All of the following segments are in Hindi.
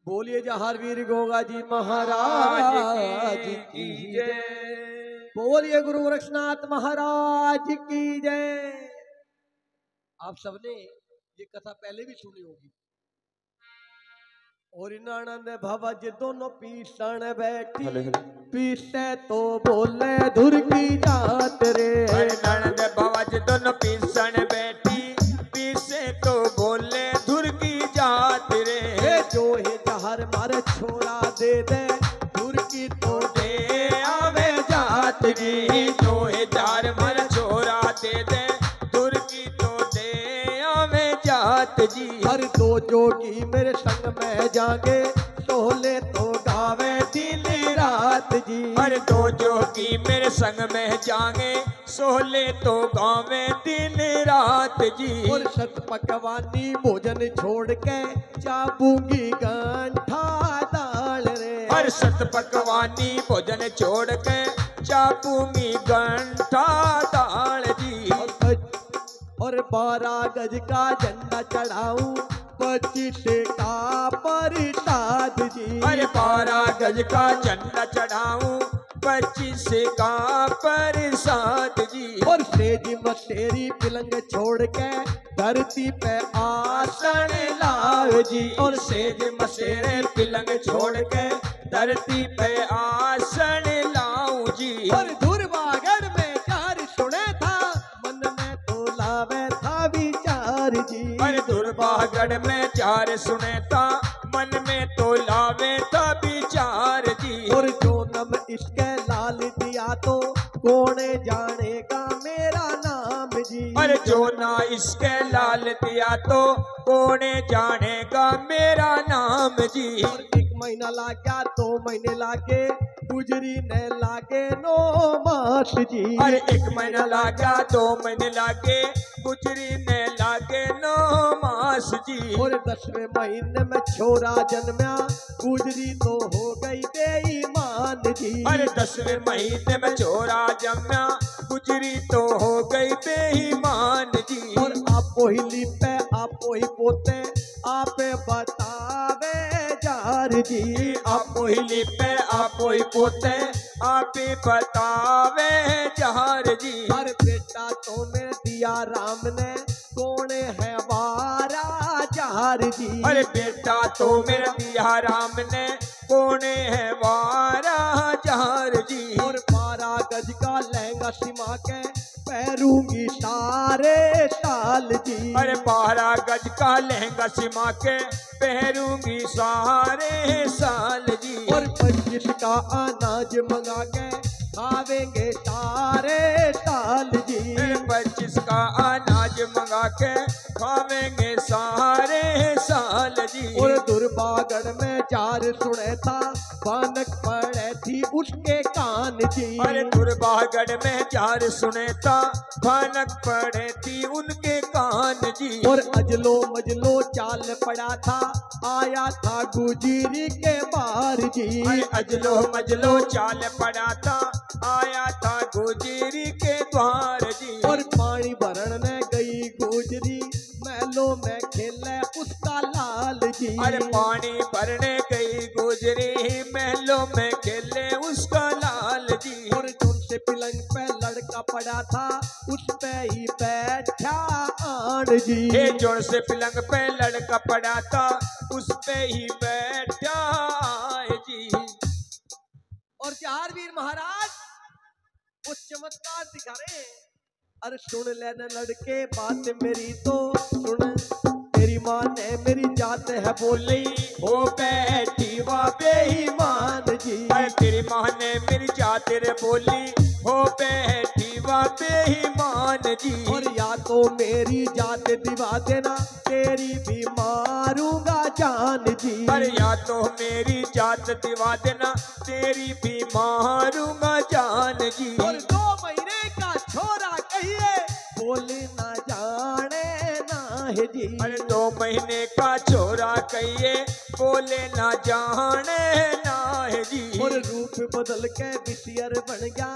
बोलिए जहारवीर गोगा जी महाराज की जय। बोलिए गुरु गोरक्षनाथ महाराज की जय। आप सबने ये कथा पहले भी सुनी होगी। और आनंद भवज दोनों पीसण बैठी, पीसे तो बोले धुर की जात रे। आनंद भवज दोनों पीसण बैठी, पीसे तो बोले धुर की जात रे। जो है जहर मारे छोड़ा दे दे, धुर की तो दे आवे जात जी। जो है जहर मारे छोड़ा दे दे, धुर की तो दे आवे जात जी। हर दो जोगी मेरे संग में जागे, सोहले तो गावे दिन रात जी। हर दो जोगी मेरे संग में जागे, सोहले तो गावे दिन रात जी। और सत पकवानी भोजन छोड़ के चाबूंगी गांठा दाल रे। हर सत पकवानी भोजन छोड़ के चाबूंगी गंठा दाल जी। और 12 गज का झंडा चढ़ाऊं, 25 का प्रसाद जी। अरे 12 गज का झंडा चढ़ाऊं, 25 का प्रसाद जी। और सेज मसेरी पिलंग छोड़ के धरती पे आसन लाओ जी। और सेज मसेरे पिलंग छोड़ के धरती पे आसन लाऊं जी। और धुरवागढ़ में चार सुने था, मन में तो लावे था विचार जी। अरे दुर्बागढ़ में चार सुने था, मन में तो लावे था विचार जी। और जो नम इसके लाल दिया तो कौन जानेगा मेरा नाम जी। अरे जो ना इसके लाल दिया तो कौन जानेगा मेरा नाम जी। और 1 महीना लागा, 2 महीने लागे, गुजरी ने लागे 9 मास जी। अरे 1 महीना लागा, 2 महीने लागे, गुजरी ने लागे 9 मास जी। और 10वें महीने में छोरा जन्मा, गुजरी तो हो गई बेईमान जी। अरे 10वें महीने में छोरा जन्मा, गुजरी तो हो गई बेईमान जी। और आपो ही लिपे आपो ही पोते, आपे बतावे जार जी। आपो ही लिपे आपो ही पोते, आपे बतावे जहार जी। हर बेटा तो मैं दिया राम ने, कौन है वारा जार जी। अरे बेटा तो मेरा दिया राम ने, कौन है वारा जहार जी। और 12 गज का लहंगा सिमा के पहरूंगी सारे साल जी। अरे 12 गज का लहंगा सिमा के पहरूंगी सारे साल जी। और 25 का अनाज मंगा के खावेंगे सारे साल जी। 25 का अनाज मंगा के खावेंगे सारे साल जी। और दुर्बागढ़ में चार सुने था, बानक पड़े थी उसके कान जी। अरे दुर्बागढ़ में चार सुने था, भनक पड़े थी उनके कान जी। और अजलो मजलो चाल पड़ा था, आया था गुजरी के बार जी। अरे अजलो मजलो चाल पड़ा था, आया था गुजरी के द्वार जी। और पानी भरण ने गई गुजरी, महलों में खेले उसका लाल जी। अरे पानी भरने गई गुजरी, महलों में खेले उसका लाल जी। और तुमसे पिलंग पे लड़का पड़ा था, उस पे ही बैठा आन जी। हे जोड़ से पिलंग पे लड़का पड़ा था, उस पे ही बैठा है जी। और जहारवीर महाराज वो चमत्कार दिखा रहे हैं। अरे सुन लेना लड़के बात मेरी तो सुन, तेरी माँ ने मेरी जात है बोली, हो बैठी वहाँ बेईमान जी। अरे तेरी माँ ने मेरी जात रे बोली, हो बैठी वहाँ बेईमान जी। और या तो मेरी जात दिवा देना, तेरी भी मारूंगा जान जी। अरे या तो मेरी जात दिवा देना, तेरी भी मारूंगा जान जी। और 2 महीने का छोरा कहिए, बोले ना जाने ना है जी। अरे 2 महीने का छोरा कहिए, बोले ना जाने ना है जी। और रूप बदल के बिटियर बन गया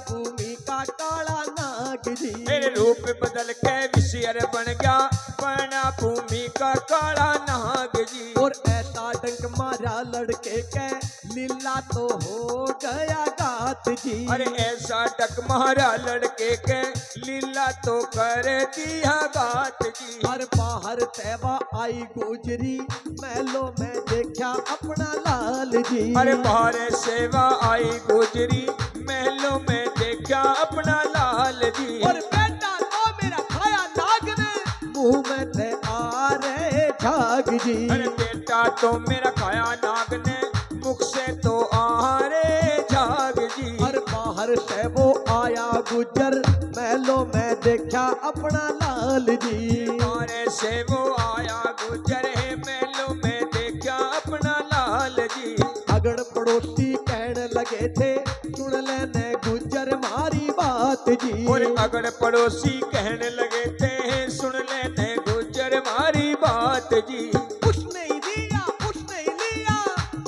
भूमि का काला नाग जी। मेरे रूप बदल के विषयर बन गया, बना भूमि का काला नाग जी। और ऐसा डंक मारा लड़के के लीला तो हो गया घात जी। अरे ऐसा डक मारा लड़के के लीला तो कर दिया घात जी। हर बाहर तैबा आई गुजरी महलों में देखा अपना लाल जी। अरे बाहर सेवा आई गुजरी महलों में देखा अपना लाल जी। और बेटा तो मेरा खाया नाग ने मुंह में थे आ रहे झाग जी। अरे बेटा तो मेरा खाया नाग ने मुख से तो आ रहे झाग जी। हर बाहर से वो आया गुजर महलों में देखा अपना लाल जी। बाहर से वो आया गुजर है महलों में देखा अपना लाल जी। अगड़ पड़ोसी कहने लगे थे सुन लेने गुजर मारी बात जी। और अगड़ पड़ोसी कहने लगे थे सुन लेने गुजर मारी बात जी। उसने ही लिया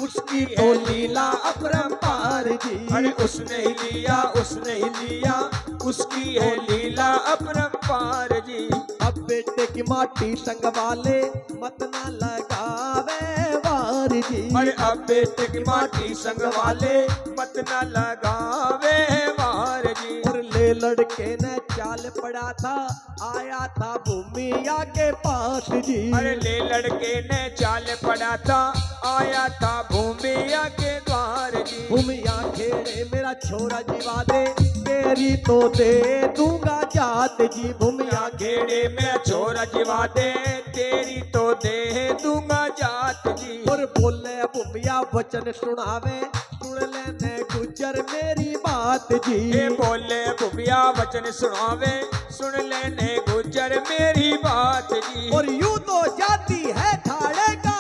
उसकी तो लीला अपरंपार जी। अरे उसने ही लिया उसकी है लीला अपरंपार जी। अब बेटे की माटी संग वाले मत ना लगावे वार जी। अरे अब बेटे की माटी संग वाले मत न लगावे वार जी। और ले लड़के ने चाल पड़ा था आया था भूमिया के पास जी। अरे ले लड़के ने चाल पड़ा था आया था भूमिया के द्वार जी। भूमिया खेड़े मेरा छोरा जीवा दे तेरी तो दे दूंगा जात जी। भूमिया घेड़े में छोरा जीवा दे तेरी तो दे दूंगा जात जी। और बोले भूमिया वचन सुनावे सुन लेने गुजर मेरी बात जी। ये बोले भूमिया वचन सुनावे सुन लेने गुजर मेरी बात जी। और यूं तो जाती है ठाड़े का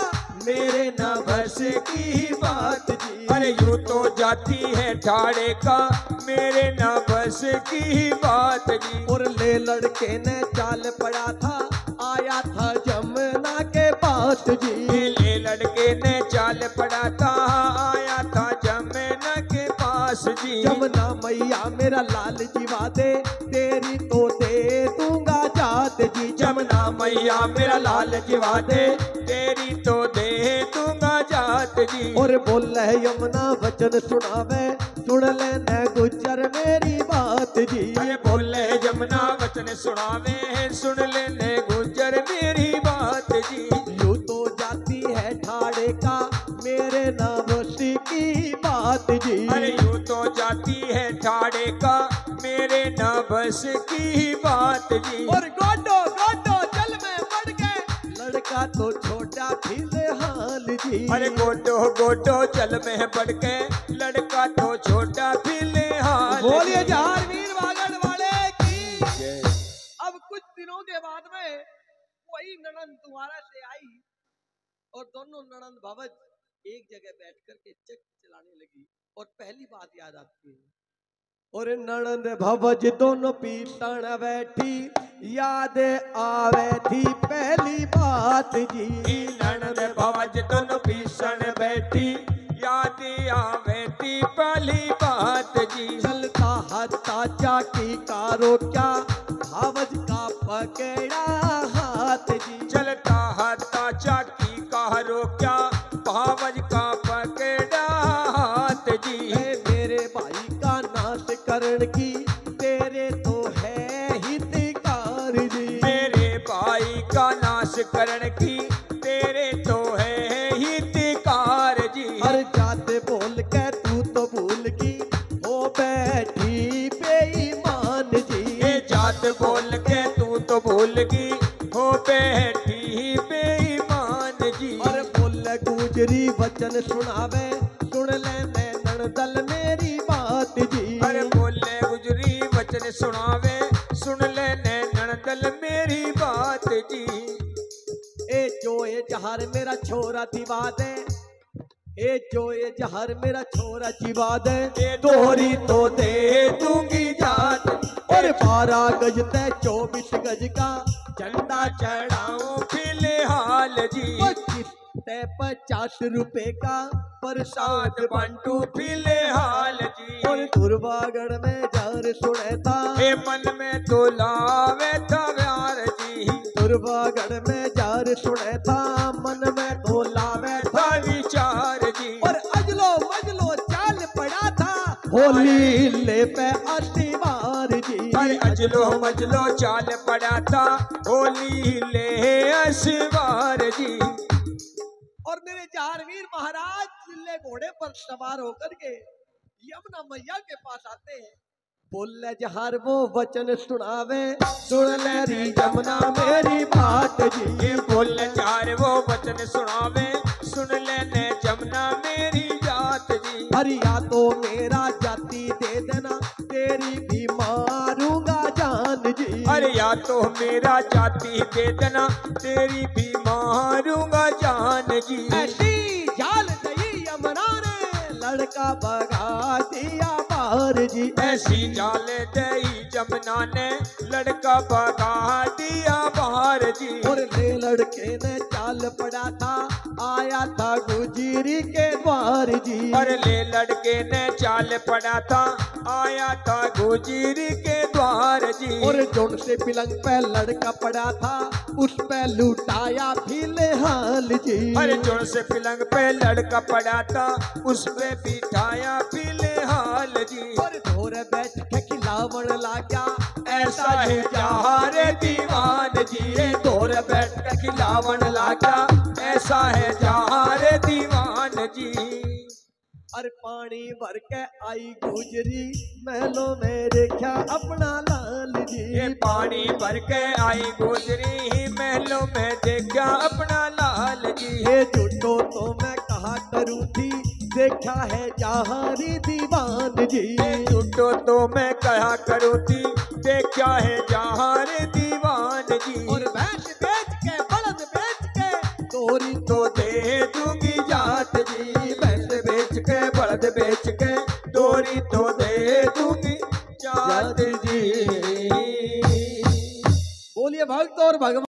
मेरे न बस की बात जी। जी। अरे यूं तो जाती है ठाड़े का मेरे न बस की बात जी। और ले लड़के ने चाल पड़ा था आया था जमुना के पास जी। ले लड़के ने चाल पड़ा था आया था जमुना के पास जी। जमुना मैया मेरा लाल जीवा दे तेरी तो दे दूंगा जात जी। जमुना मैया मेरा लाल जीवा दे तेरी तो दे दूंगा जात जी। और बोले यमुना वचन सुनावे सुन लेने गुजर मेरी बात जी। अरे बोले जमुना वचन सुनावे सुन लेने गुजर मेरी बात जी। यूं तो जाती है ठाड़े का मेरे नवसी की बात जी। अरे यूं तो जाती है ठाड़े का मेरे न बस की बात जी। और गोडो गोडो जल में पड़ गए लड़का तो छोटा फिलहाल जी। अरे गोडो गोडो जल में पड़ के लड़का तो छोटा फिलहाल। बोलिए जहार वीर वागड़ वाले की। अब कुछ दिनों के बाद में वही ननंद तुम्हारा से आई और दोनों ननंद भवज एक जगह बैठ करके चक्की चलाने लगी और पहली बात याद आती है। और ननंद भवज दोनों पीतन बैठी याद आवे थी पहली बात जी। ननद भवज दोनों भीषण बैठी याद आवे थी पहली बात जी। चलता हत्ता चाकी कारो क्या भवज का पकड़ा हाथ जी। चलता हत्ता चाकी कारो क्या भावज का पकड़ा हाथ जी। मेरे भाई का नाश करण की तेरे तो है हितकार जी। मेरे भाई का नाश करण की तेरे तो है हितकार जी। हर जात बोल के तू तो भूल की हो बैठी बेईमान जी। ये जात बोल के तू तो भूल गई हो बैठी बेईमान जी। और बोल गुजरी वचन सुनावे सुन लेने ननदल मेरी बात जी। अरे बोले गुजरी वचन सुनावे सुन लेने ननदल मेरी बात जी। ए जो ये जहर मेरा छोरा दिवा दे ए जो ये जहर मेरा छोरा जीवा दे तोरी तो दे दूंगी जात। और 12 गज ते 24 गज का झंडा चढ़ाऊं फिलहाल जी। 25 ते 50 रुपए का प्रसाद बंटू फिलहाल जी। और दुर्वागढ़ में जार सुने था हे मन में तो लावे था प्यार जी। दुर्वागढ़ में जार सुने था मन में तो लावे था होली ले पे अतिवार जी। अरे अजलो मजलो चाल पड़ा था होली ले असवार जी। और मेरे जारवीर महाराज चिल्ले घोड़े पर सवार होकर के यमुना मैया के पास आते हैं। बोले जहर वो वचन सुनावे सुन ले री यमुना मेरी बात जी। बोल चार वो वचन सुनावे सुन लेने जमुना मेरी जात जी। हरिया तो मेरा जाति दे देना तेरी भी मारूंगा जान जी। अरे या तो मेरा जाति दे देना तेरी भी मारूंगा जान जी। ऐसी जाल गई यमुना ने लड़का भगा दिया बाहर जी। ऐसी जाल दई जमुना ने लड़का भगा दिया बाहर जी। और ले लड़के ने चाल पड़ा था आया था गुजरी के द्वार जी। और ले लड़के ने चाल पड़ा था आया था गुजरी के द्वार जी। और जोन से पिलंग पे लड़का पड़ा था उस पे लुटाया फिलहाल जी। अरे जोर से पिलंग पे लड़का पड़ा था उस पे बिठाया फिलहाल जी। और ढोर बैठ के खिलावन लागा ऐसा है जहारे दीवान जी। ढोर बैठ के खिलावन लागा ऐसा है जहारे दीवान जी। और पानी भर के आई गुजरी महलों में देखा अपना लाल जी। ये पानी भर के आई गुजरी महलों में देखा अपना लाल जी। ये झूठो तो मैं कहा करूँ थी देखा है जहारी दीवान जी। झूठो तो मैं कहा करूँ थी देखा है जहारे दीवान जी। और भैंस बेच के बलद बेच के तोरी तो दे दूंगी जात जी। भैंस बेच के बलद बेच के दोरी तो दे दूंगी जात जी। बोलिए भक्त और भगवान।